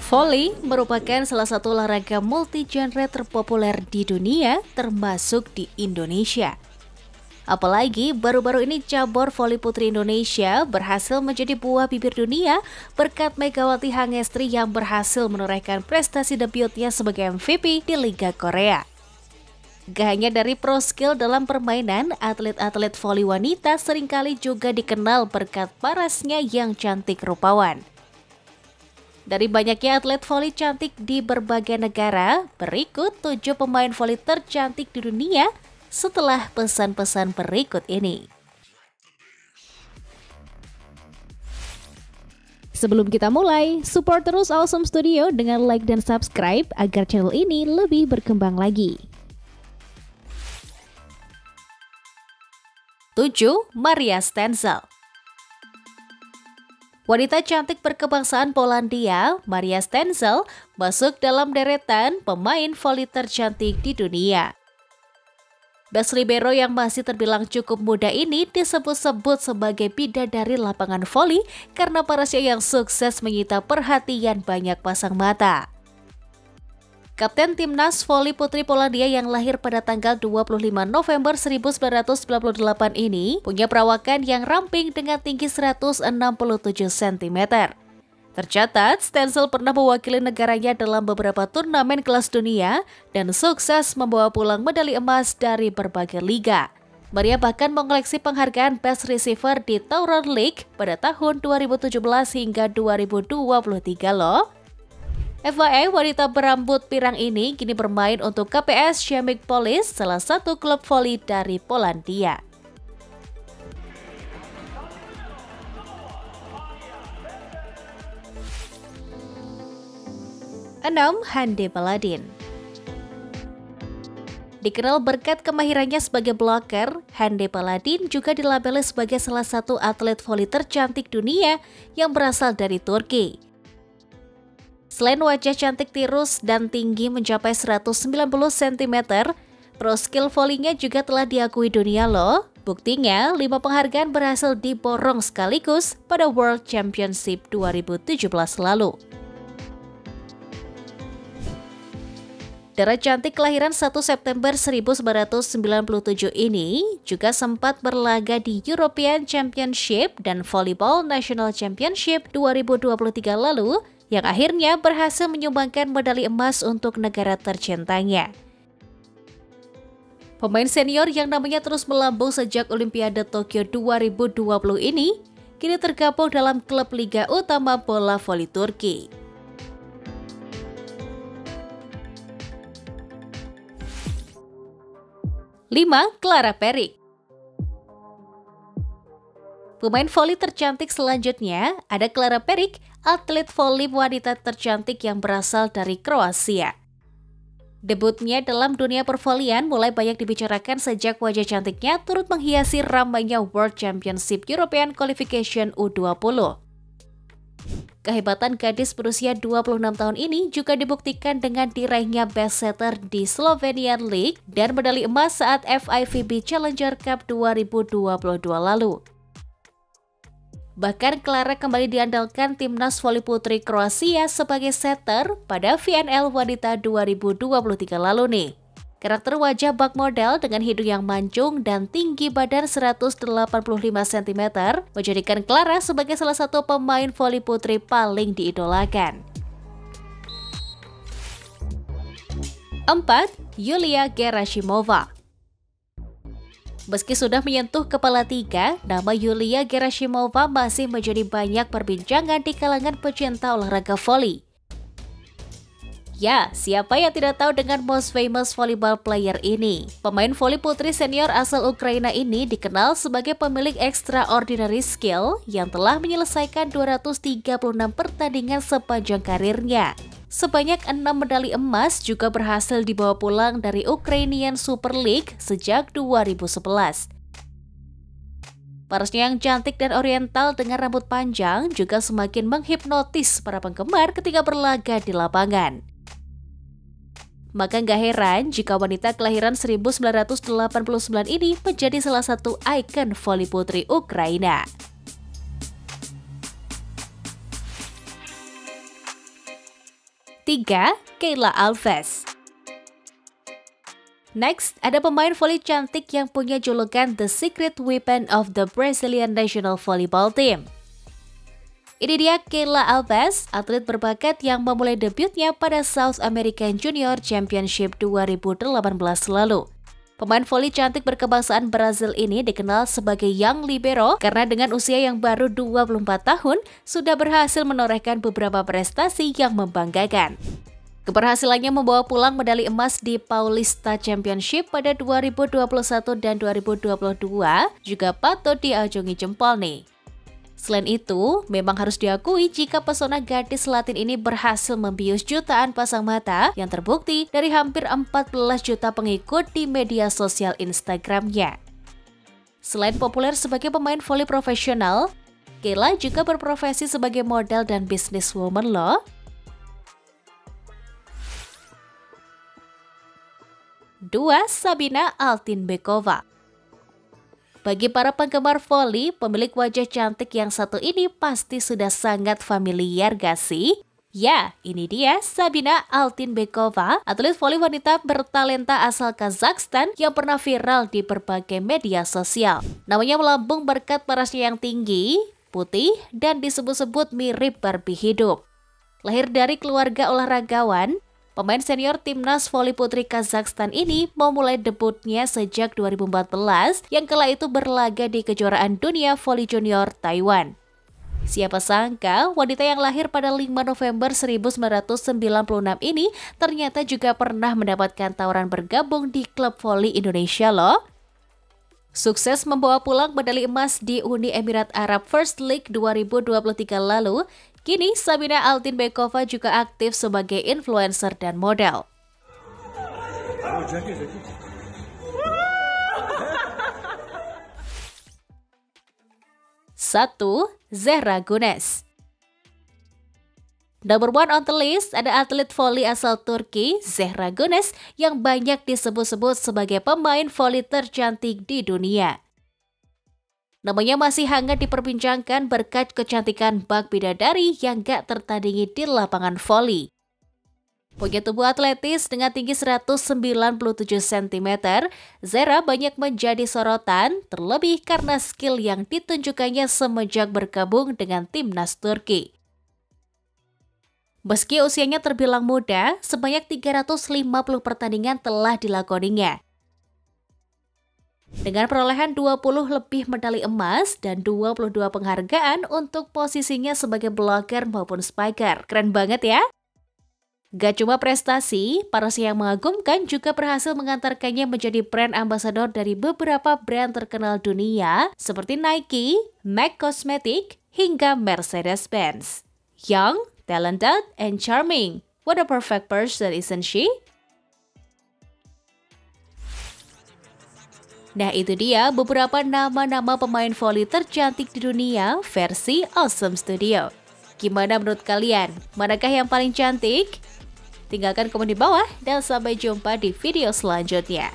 Voli merupakan salah satu olahraga multi-genre terpopuler di dunia, termasuk di Indonesia. Apalagi baru-baru ini cabur voli putri Indonesia berhasil menjadi buah bibir dunia berkat Megawati Hangestri yang berhasil menorehkan prestasi debutnya sebagai MVP di Liga Korea. Gak hanya dari pro skill dalam permainan, atlet-atlet voli wanita seringkali juga dikenal berkat parasnya yang cantik rupawan. Dari banyaknya atlet voli cantik di berbagai negara, berikut 7 pemain voli tercantik di dunia setelah pesan-pesan berikut ini. Sebelum kita mulai, support terus Awesome Studio dengan like dan subscribe agar channel ini lebih berkembang lagi. 7. Maria Stenzel. Wanita cantik berkebangsaan Polandia, Maria Stenzel, masuk dalam deretan pemain voli tercantik di dunia. Best libero yang masih terbilang cukup muda ini disebut-sebut sebagai bidadari lapangan voli karena parasnya yang sukses menyita perhatian banyak pasang mata. Kapten Timnas Voli Putri Polandia yang lahir pada tanggal 25 November 1998 ini punya perawakan yang ramping dengan tinggi 167 cm. Tercatat, Stenzel pernah mewakili negaranya dalam beberapa turnamen kelas dunia dan sukses membawa pulang medali emas dari berbagai liga. Maria bahkan mengoleksi penghargaan Best Receiver di Tauron League pada tahun 2017 hingga 2023 loh. FYI, wanita berambut pirang ini kini bermain untuk KPS Chemik-Polis, salah satu klub voli dari Polandia. 6. Hande Paladin. Dikenal berkat kemahirannya sebagai blocker, Hande Paladin juga dilabeli sebagai salah satu atlet voli tercantik dunia yang berasal dari Turki. Selain wajah cantik tirus dan tinggi mencapai 190 cm, pro skill volinya juga telah diakui dunia loh. Buktinya, 5 penghargaan berhasil diborong sekaligus pada World Championship 2017 lalu. Dara cantik kelahiran 1 September 1997 ini juga sempat berlaga di European Championship dan Volleyball National Championship 2023 lalu, yang akhirnya berhasil menyumbangkan medali emas untuk negara tercintanya. Pemain senior yang namanya terus melambung sejak Olimpiade Tokyo 2020 ini kini tergabung dalam klub Liga Utama Bola Voli Turki. Lima, Clara Peric. Pemain voli tercantik selanjutnya ada Clara Peric, atlet voli wanita tercantik yang berasal dari Kroasia. Debutnya dalam dunia pervolian mulai banyak dibicarakan sejak wajah cantiknya turut menghiasi ramainya World Championship European Qualification U20. Kehebatan gadis berusia 26 tahun ini juga dibuktikan dengan diraihnya best setter di Slovenian League dan medali emas saat FIVB Challenger Cup 2022 lalu. Bahkan Clara kembali diandalkan Timnas Voli Putri Kroasia sebagai setter pada VNL Wanita 2023 lalu nih. Karakter wajah bak model dengan hidung yang mancung dan tinggi badan 185 cm menjadikan Clara sebagai salah satu pemain voli putri paling diidolakan. 4. Yulia Gerashimova. Meski sudah menyentuh kepala 3, nama Yulia Gerashimova masih menjadi banyak perbincangan di kalangan pecinta olahraga voli. Ya, siapa yang tidak tahu dengan most famous volleyball player ini? Pemain voli putri senior asal Ukraina ini dikenal sebagai pemilik extraordinary skill yang telah menyelesaikan 236 pertandingan sepanjang karirnya. Sebanyak 6 medali emas juga berhasil dibawa pulang dari Ukrainian Super League sejak 2011. Parasnya yang cantik dan oriental dengan rambut panjang juga semakin menghipnotis para penggemar ketika berlaga di lapangan. Maka nggak heran jika wanita kelahiran 1989 ini menjadi salah satu ikon voli putri Ukraina. ketiga, Keila Alves. Next, ada pemain voli cantik yang punya julukan The Secret Weapon of the Brazilian National Volleyball Team. Ini dia Keila Alves, atlet berbakat yang memulai debutnya pada South American Junior Championship 2018 lalu. Pemain voli cantik berkebangsaan Brazil ini dikenal sebagai Young Libero karena dengan usia yang baru 24 tahun, sudah berhasil menorehkan beberapa prestasi yang membanggakan. Keberhasilannya membawa pulang medali emas di Paulista Championship pada 2021 dan 2022 juga patut diacungi jempol nih. Selain itu, memang harus diakui jika pesona gadis Latin ini berhasil membius jutaan pasang mata yang terbukti dari hampir 14 juta pengikut di media sosial Instagramnya. Selain populer sebagai pemain voli profesional, Keila juga berprofesi sebagai model dan businesswoman loh. 2. Sabina Altinbekova. Bagi para penggemar voli, pemilik wajah cantik yang satu ini pasti sudah sangat familiar gak sih? Ya, ini dia Sabina Altinbekova, atlet voli wanita bertalenta asal Kazakhstan yang pernah viral di berbagai media sosial. Namanya melambung berkat parasnya yang tinggi, putih, dan disebut-sebut mirip Barbie hidup. Lahir dari keluarga olahragawan, pemain senior timnas voli putri Kazakhstan ini memulai debutnya sejak 2014 yang kala itu berlaga di kejuaraan dunia voli junior Taiwan. Siapa sangka wanita yang lahir pada 5 November 1996 ini ternyata juga pernah mendapatkan tawaran bergabung di klub voli Indonesia loh. Sukses membawa pulang medali emas di Uni Emirat Arab First League 2023 lalu, kini Sabina Altinbekova juga aktif sebagai influencer dan model. 1. Zehra Güneş. Number 1 on the list ada atlet voli asal Turki, Zehra Güneş, yang banyak disebut-sebut sebagai pemain voli tercantik di dunia. Namanya masih hangat diperbincangkan berkat kecantikan bak bidadari yang gak tertandingi di lapangan voli. Punya tubuh atletis dengan tinggi 197 cm, Zehra banyak menjadi sorotan, terlebih karena skill yang ditunjukkannya semenjak bergabung dengan timnas Turki. Meski usianya terbilang muda, sebanyak 350 pertandingan telah dilakoninya. Dengan perolehan 20 lebih medali emas dan 22 penghargaan untuk posisinya sebagai blocker maupun spiker. Keren banget ya? Gak cuma prestasi, parasnya yang mengagumkan juga berhasil mengantarkannya menjadi brand ambassador dari beberapa brand terkenal dunia seperti Nike, MAC Cosmetic, hingga Mercedes-Benz. Young, talented, and charming. What a perfect person, isn't she? Nah, itu dia beberapa nama-nama pemain voli tercantik di dunia versi Awesome Studio. Gimana menurut kalian? Manakah yang paling cantik? Tinggalkan komen di bawah dan sampai jumpa di video selanjutnya.